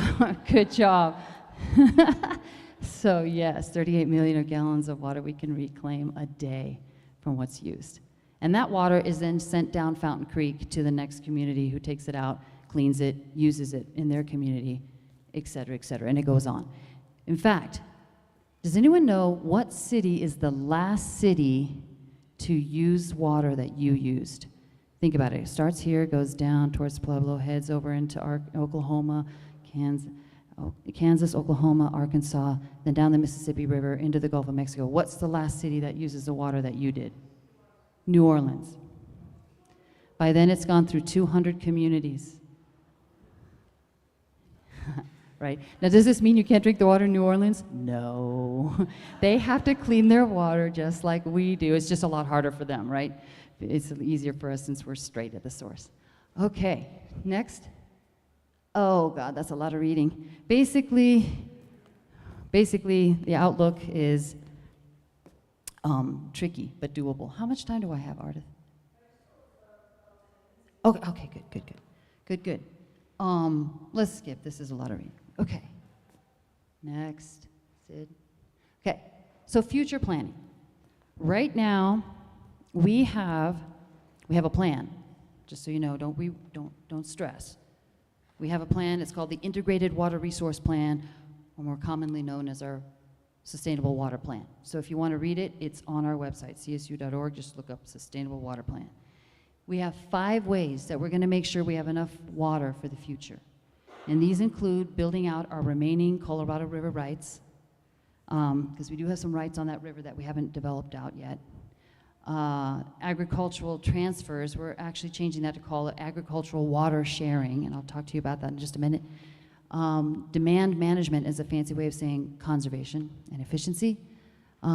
Good job. So yes, 38 million of gallons of water we can reclaim a day from what's used. And that water is then sent down Fountain Creek to the next community who takes it out, cleans it, uses it in their community, et cetera, and it goes on. In fact, does anyone know what city is the last city to use water that you used? Think about it. It starts here, goes down towards Pueblo, heads over into Oklahoma, Kansas, Oklahoma, Arkansas, then down the Mississippi River into the Gulf of Mexico. What's the last city that uses the water that you did? New Orleans. By then, it's gone through 200 communities. Right? Now, does this mean you can't drink the water in New Orleans? No. They have to clean their water just like we do. It's just a lot harder for them, right? It's easier for us since we're straight at the source. Okay, next. Oh, God, that's a lot of reading. Basically, the outlook is tricky but doable. How much time do I have, Ardith? Okay, good. Let's skip. This is a lot of reading. Okay. Next, Sid. Okay, so future planning. Right now, we have a plan. Just so you know, don't stress. We have a plan. It's called the Integrated Water Resource Plan, or more commonly known as our Sustainable Water Plan. So if you want to read it, it's on our website, csu.org. Just look up Sustainable Water Plan. We have 5 ways that we're going to make sure we have enough water for the future. And these include building out our remaining Colorado River rights, because we do have some rights on that river that we haven't developed out yet. Agricultural transfers, we're actually changing that to call it agricultural water sharing, and I'll talk to you about that in just a minute. Demand management is a fancy way of saying conservation and efficiency.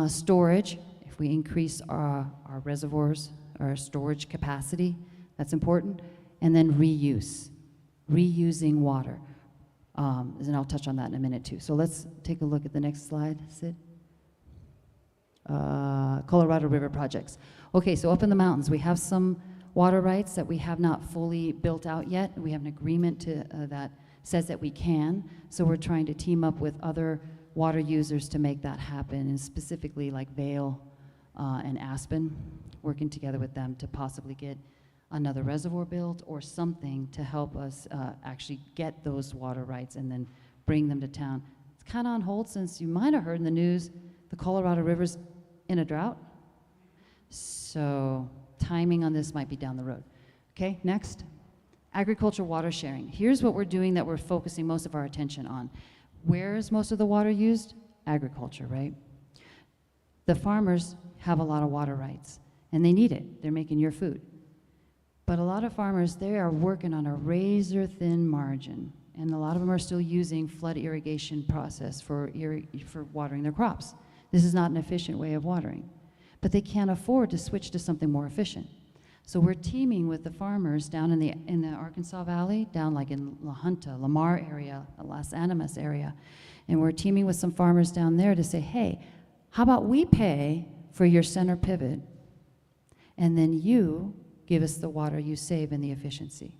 Storage, if we increase our reservoirs, our storage capacity, that's important. And then reusing water. And I'll touch on that in a minute too. So let's take a look at the next slide, Sid. Colorado River projects. Okay, so up in the mountains, we have some water rights that we have not fully built out yet. We have an agreement that says that we can, so we're trying to team up with other water users to make that happen, and specifically like Vail and Aspen, working together with them to possibly get another reservoir built or something to help us actually get those water rights and then bring them to town. It's kind of on hold since you might have heard in the news the Colorado River's in a drought. So timing on this might be down the road. Okay, next. Agriculture water sharing. Here's what we're doing that we're focusing most of our attention on. Where is most of the water used? Agriculture, right? The farmers have a lot of water rights, and they need it. They're making your food. But a lot of farmers, they are working on a razor-thin margin, and a lot of them are still using flood irrigation process for watering their crops. This is not an efficient way of watering. But they can't afford to switch to something more efficient. So we're teaming with the farmers down in the Arkansas Valley, down like in La Junta, Lamar area, Las Animas area, and we're teaming with some farmers down there to say, hey, how about we pay for your center pivot, and then you give us the water you save and the efficiency.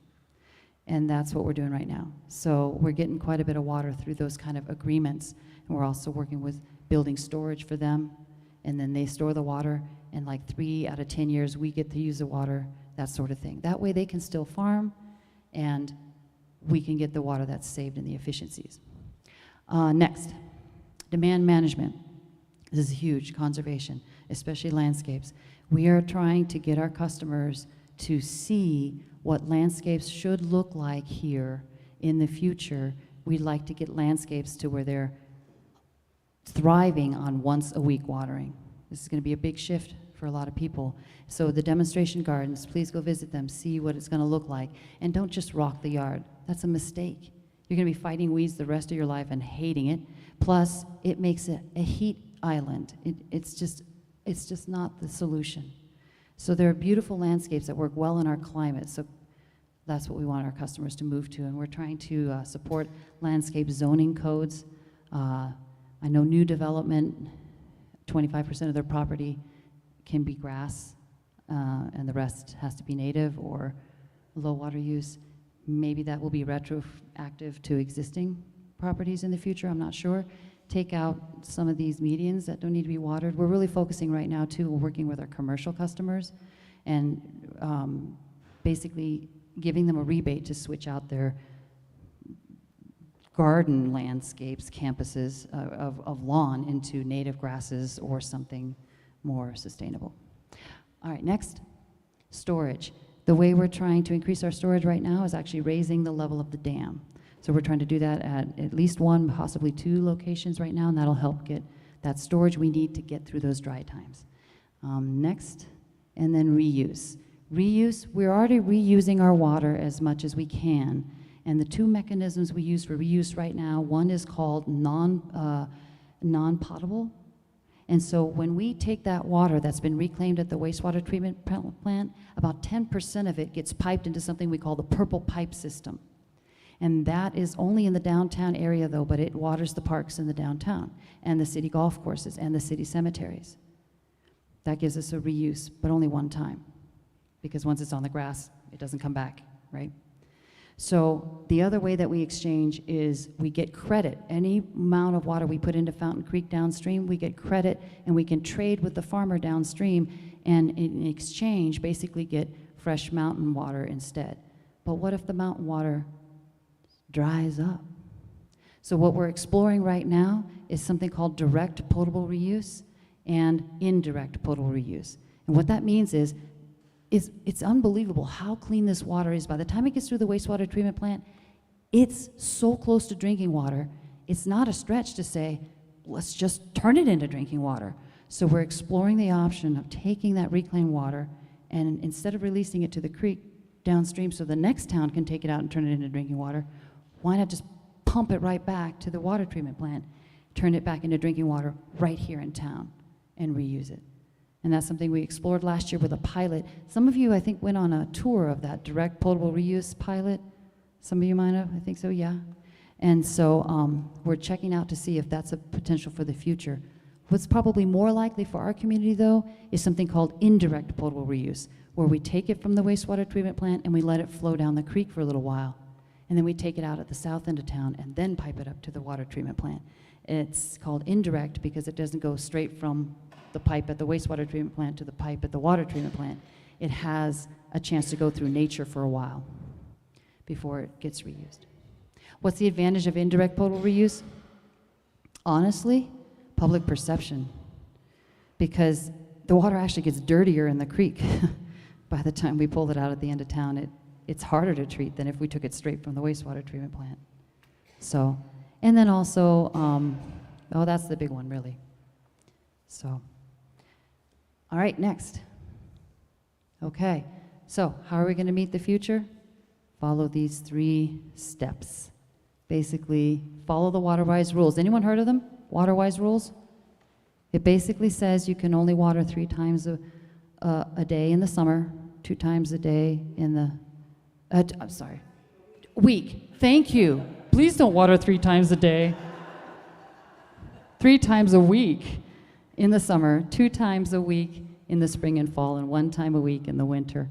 And that's what we're doing right now. So we're getting quite a bit of water through those kind of agreements, and we're also working with building storage for them, and then they store the water, and like 3 out of 10 years we get to use the water, that sort of thing. That way they can still farm, and we can get the water that's saved and the efficiencies. Next, demand management. This is huge, conservation, especially landscapes. We are trying to get our customers to see what landscapes should look like here in the future. We'd like to get landscapes to where they're thriving on once-a-week watering. This is going to be a big shift for a lot of people. So the demonstration gardens, please go visit them, see what it's going to look like, and don't just rock the yard. That's a mistake. You're going to be fighting weeds the rest of your life and hating it. Plus, it makes it a heat island. It's just not the solution. So there are beautiful landscapes that work well in our climate. So that's what we want our customers to move to, and we're trying to support landscape zoning codes. I know new development, 25% of their property can be grass, and the rest has to be native or low water use. Maybe that will be retroactive to existing properties in the future, I'm not sure. Take out some of these medians that don't need to be watered. We're really focusing right now too, we're working with our commercial customers and basically giving them a rebate to switch out their garden landscapes, campuses of lawn into native grasses or something more sustainable. All right, next, storage. The way we're trying to increase our storage right now is actually raising the level of the dam. So we're trying to do that at least 1, possibly 2 locations right now, and that'll help get that storage we need to get through those dry times. Next, and then reuse. Reuse, we're already reusing our water as much as we can. And the 2 mechanisms we use for reuse right now, one is called non-potable. And so when we take that water that's been reclaimed at the wastewater treatment plant, about 10% of it gets piped into something we call the purple pipe system. And that is only in the downtown area though, but it waters the parks in the downtown and the city golf courses and the city cemeteries. That gives us a reuse, but only one time. Because once it's on the grass, it doesn't come back, right? So the other way that we exchange is we get credit. Any amount of water we put into Fountain Creek downstream, we get credit, and we can trade with the farmer downstream, and in exchange basically get fresh mountain water instead. But what if the mountain water dries up? So what we're exploring right now is something called direct potable reuse and indirect potable reuse. And what that means is it's unbelievable how clean this water is. By the time it gets through the wastewater treatment plant, it's so close to drinking water, it's not a stretch to say, let's just turn it into drinking water. So we're exploring the option of taking that reclaimed water and instead of releasing it to the creek downstream so the next town can take it out and turn it into drinking water, why not just pump it right back to the water treatment plant, turn it back into drinking water right here in town and reuse it. And that's something we explored last year with a pilot. Some of you, I think, went on a tour of that direct potable reuse pilot. Some of you might have, I think so, yeah. And so we're checking out to see if that's a potential for the future. What's probably more likely for our community, though, is something called indirect potable reuse, where we take it from the wastewater treatment plant and we let it flow down the creek for a little while. And then we take it out at the south end of town and then pipe it up to the water treatment plant. It's called indirect because it doesn't go straight from the pipe at the wastewater treatment plant to the pipe at the water treatment plant. It has a chance to go through nature for a while before it gets reused. What's the advantage of indirect potable reuse? Honestly, public perception, because the water actually gets dirtier in the creek by the time we pull it out at the end of town. It's harder to treat than if we took it straight from the wastewater treatment plant. So, and then also, oh, that's the big one, really. So, all right, next. Okay, so how are we going to meet the future? Follow these 3 steps. Basically, follow the WaterWise rules. Anyone heard of them? WaterWise rules? It basically says you can only water 3 times a day in the summer, 2 times a day in the, I'm sorry, week. Thank you. Please don't water 3 times a day. 3 times a week in the summer, 2 times a week in the spring and fall, and 1 time a week in the winter,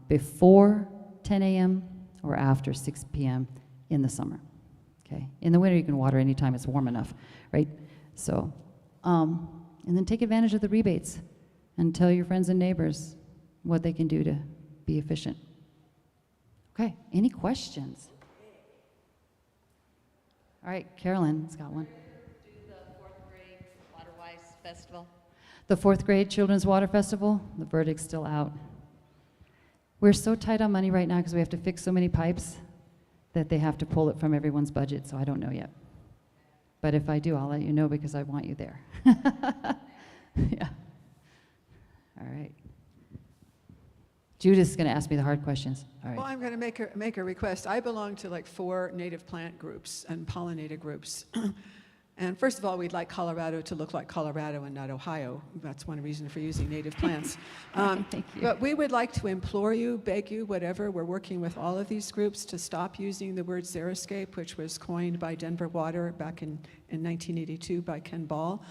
before 10 a.m. or after 6 p.m. in the summer. Okay. In the winter, you can water anytime it's warm enough, right? So, and then take advantage of the rebates and tell your friends and neighbors what they can do to be efficient. Okay, any questions? All right, Carolyn's got one. Do the 4th grade WaterWise Festival? The 4th grade Children's Water Festival, the verdict's still out. We're so tight on money right now because we have to fix so many pipes that they have to pull it from everyone's budget, so I don't know yet. But if I do, I'll let you know because I want you there. Yeah. All right. Judith's going to ask me the hard questions. All right. Well, I'm going to make a request. I belong to like 4 native plant groups and pollinator groups. And first of all, we'd like Colorado to look like Colorado and not Ohio. That's one reason for using native plants. Thank you. But we would like to implore you, beg you, whatever. We're working with all of these groups to stop using the word xeriscape, which was coined by Denver Water back in 1982 by Ken Ball.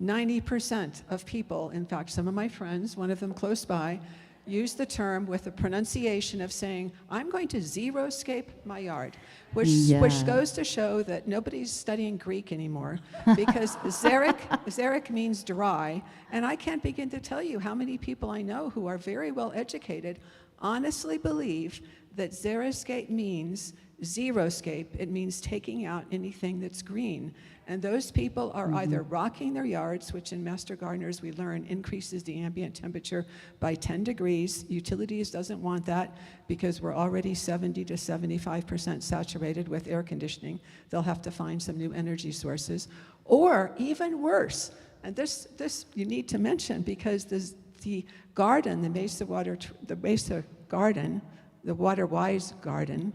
90% of people, in fact, some of my friends, one of them close by, use the term with the pronunciation of saying, I'm going to xeroscape my yard, which goes to show that nobody's studying Greek anymore, because xeric means dry, and I can't begin to tell you how many people I know who are very well educated honestly believe that xeriscape means xeroscape. It means taking out anything that's green. And those people are either rocking their yards, which in Master Gardeners we learn increases the ambient temperature by 10 degrees. Utilities doesn't want that because we're already 70 to 75% saturated with air conditioning. They'll have to find some new energy sources. Or even worse, and this you need to mention because the garden, the Mesa Garden, the WaterWise Garden,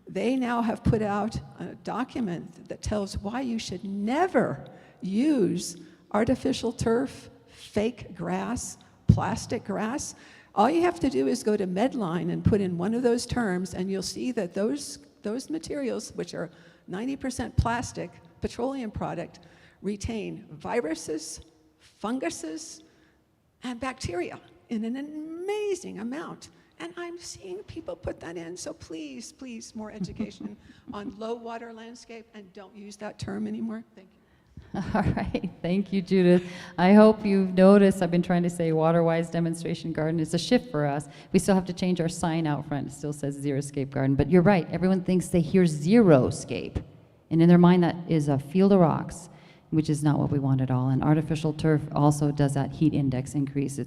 they now have put out a document that tells why you should never use artificial turf, fake grass, plastic grass. All you have to do is go to Medline and put in one of those terms, and you'll see that those materials, which are 90% plastic, petroleum product, retain viruses, funguses, and bacteria in an amazing amount. And I'm seeing people put that in, so please, please, more education on low water landscape, and don't use that term anymore. Thank you. All right, thank you, Judith. I hope you've noticed I've been trying to say WaterWise Demonstration Garden. It's a shift for us. We still have to change our sign out front. It still says Xeriscape Garden, but you're right. Everyone thinks they hear Xeroscape, and in their mind that is a field of rocks, which is not what we want at all. And artificial turf also does that heat index increase.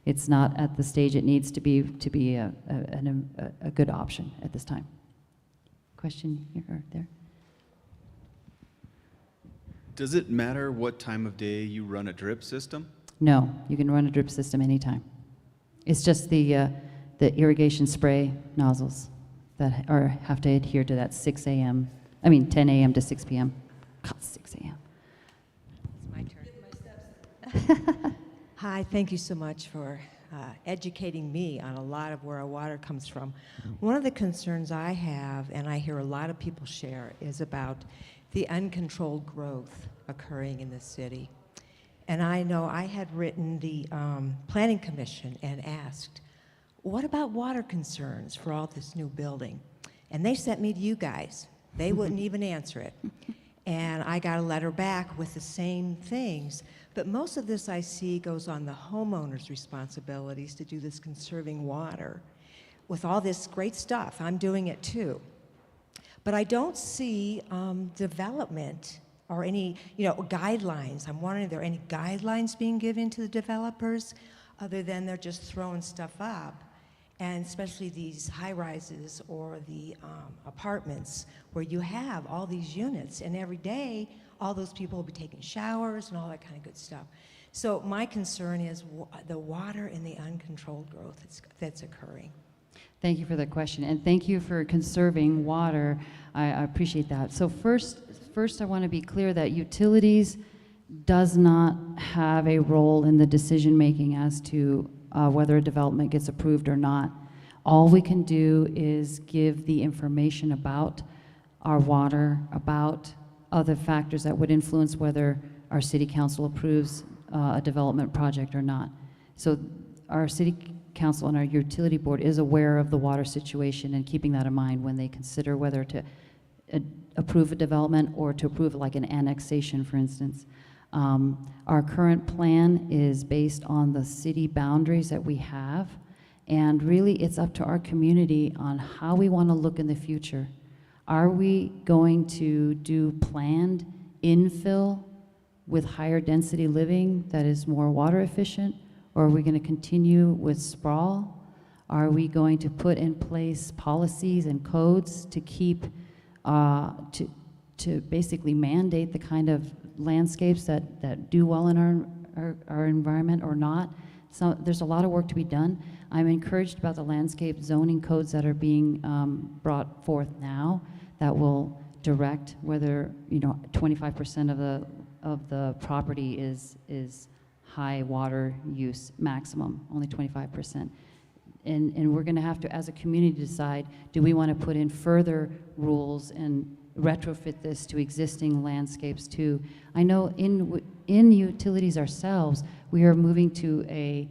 It's not at the stage it needs to be a good option at this time. Question here or there? Does it matter what time of day you run a drip system? No, you can run a drip system anytime. It's just the irrigation spray nozzles that have to adhere to that 10 a.m. to 6 p.m. God, 6 a.m. It's my turn. Hi, thank you so much for educating me on a lot of where our water comes from. One of the concerns I have, and I hear a lot of people share, is about the uncontrolled growth occurring in the city. And I know I had written the Planning Commission and asked, what about water concerns for all this new building? And they sent me to you guys. They wouldn't even answer it. And I got a letter back with the same things. But most of this I see goes on the homeowner's responsibilities to do this conserving water. With all this great stuff, I'm doing it too. But I don't see development or any, guidelines. I'm wondering, are there any guidelines being given to the developers other than they're just throwing stuff up? And especially these high-rises or the apartments where you have all these units, and every day all those people will be taking showers and all that kind of good stuff. So my concern is the water and the uncontrolled growth that's occurring. Thank you for that question, and thank you for conserving water. I appreciate that. So first I want to be clear that utilities does not have a role in the decision-making as to whether a development gets approved or not. All we can do is give the information about our water, about other factors that would influence whether our city council approves a development project or not. So our city council and our utility board is aware of the water situation and keeping that in mind when they consider whether to approve a development or to approve like an annexation, for instance. Our current plan is based on the city boundaries that we have, and really it's up to our community on how we want to look in the future. Are we going to do planned infill with higher density living that is more water efficient, or are we going to continue with sprawl? Are we going to put in place policies and codes to keep to basically mandate the kind of landscapes that do well in our environment or not? So there's a lot of work to be done. I'm encouraged about the landscape zoning codes that are being brought forth now that will direct whether 25% of the property is high water use maximum, only 25%. And we're going to have to, as a community, decide, do we want to put in further rules and retrofit this to existing landscapes too? I know in utilities ourselves, we are moving to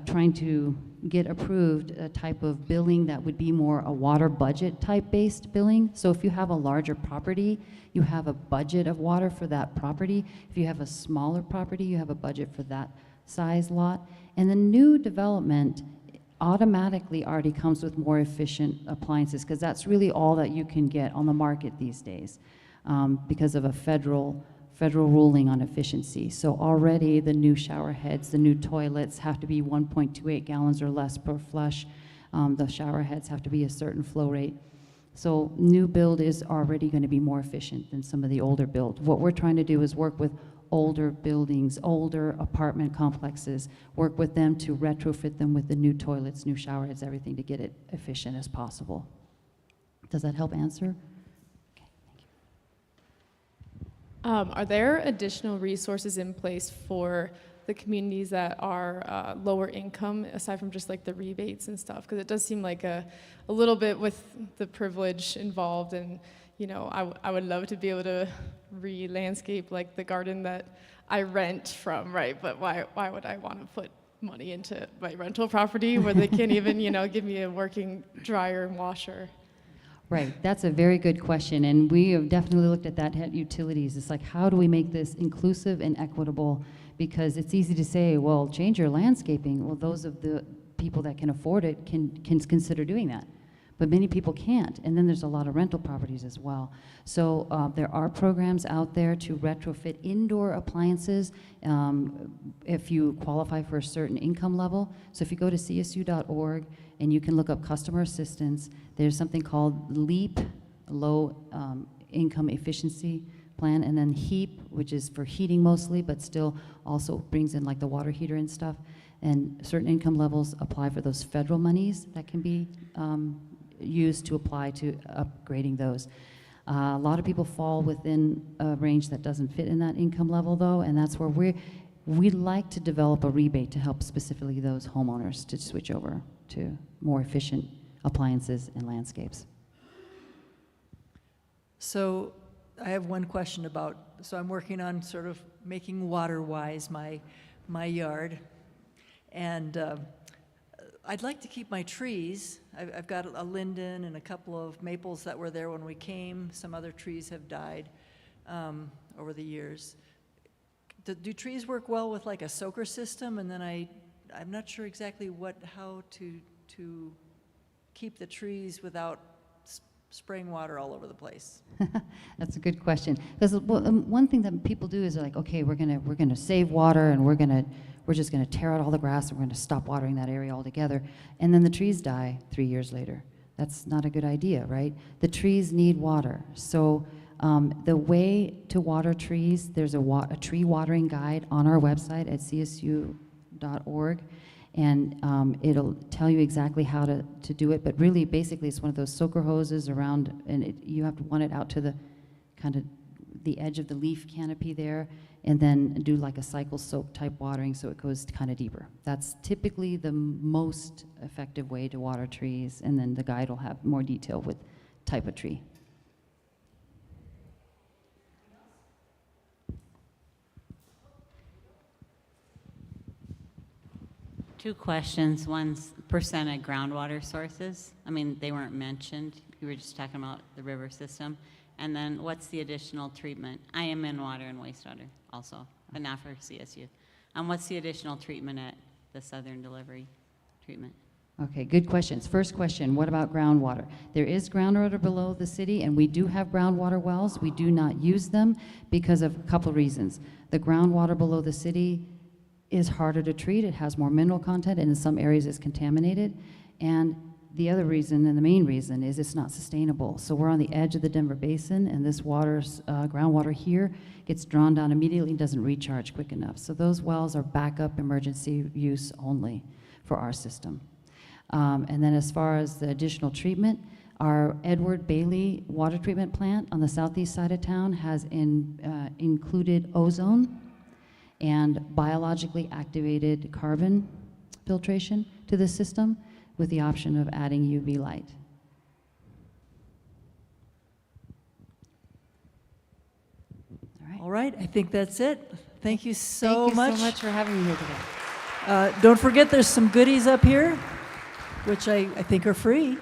trying to get approved a type of billing that would be more a water budget type based billing. So if you have a larger property, you have a budget of water for that property. If you have a smaller property, you have a budget for that size lot. And the new development automatically already comes with more efficient appliances, because that's really all that you can get on the market these days because of a federal ruling on efficiency. So already the new shower heads, the new toilets have to be 1.28 gallons or less per flush. The shower heads have to be a certain flow rate. So new build is already going to be more efficient than some of the older build. What we're trying to do is work with older buildings, older apartment complexes, work with them to retrofit them with the new toilets, new shower heads, everything to get it efficient as possible. Does that help answer? Okay, thank you. Are there additional resources in place for the communities that are lower income, aside from just like the rebates and stuff? Because it does seem like a little bit with the privilege involved, and I would love to be able to re-landscape like the garden that I rent from, right? But why would I want to put money into my rental property where they can't even, give me a working dryer and washer? Right, that's a very good question, and we have definitely looked at that at utilities. It's like, how do we make this inclusive and equitable? Because it's easy to say, well, change your landscaping. Well, those of the people that can afford it can consider doing that. But many people can't, and then there's a lot of rental properties as well. So there are programs out there to retrofit indoor appliances if you qualify for a certain income level. So if you go to csu.org and you can look up customer assistance, there's something called LEAP, Low Income Efficiency Plan, and then HEAP, which is for heating mostly, but still also brings in like the water heater and stuff. And certain income levels apply for those federal monies that can be used to apply to upgrading those. A lot of people fall within a range that doesn't fit in that income level though, and that's where we'd like to develop a rebate to help specifically those homeowners to switch over to more efficient appliances and landscapes. So I have one question about, so I'm working on sort of making water-wise my yard. And I'd like to keep my trees. I've got a linden and a couple of maples that were there when we came. Some other trees have died over the years. Do trees work well with like a soaker system? And then I'm not sure exactly how to keep the trees without spraying water all over the place. That's a good question. Because one thing that people do is they're like, okay, we're gonna save water, and we're just gonna tear out all the grass, and we're gonna stop watering that area altogether, and then the trees die 3 years later. That's not a good idea, right? The trees need water. So the way to water trees, there's a tree watering guide on our website at csu.org. And it'll tell you exactly how to do it, but really, basically, it's one of those soaker hoses around, and you have to want it out to the kind of the edge of the leaf canopy there, and then do like a cycle soak type watering so it goes kind of deeper. That's typically the most effective way to water trees, and then the guide will have more detail with type of tree. Two questions. One's percent of groundwater sources. I mean, they weren't mentioned. You were just talking about the river system. And then what's the additional treatment? I am in water and wastewater also, but not for CSU. What's the additional treatment at the Southern Delivery treatment? Okay, good questions. First question, what about groundwater? There is groundwater below the city, and we do have groundwater wells. We do not use them because of a couple of reasons. The groundwater below the city is harder to treat. It has more mineral content, and in some areas it's contaminated. And the other reason, and the main reason, is it's not sustainable. So we're on the edge of the Denver Basin, and this groundwater here gets drawn down immediately and doesn't recharge quick enough. So those wells are backup emergency use only for our system. And then as far as the additional treatment, our Edward Bailey water treatment plant on the southeast side of town has included ozone and biologically activated carbon filtration to the system with the option of adding UV light. All right, I think that's it. Thank you so much. Thank you so much for having me here today. Don't forget, there's some goodies up here, which I think are free.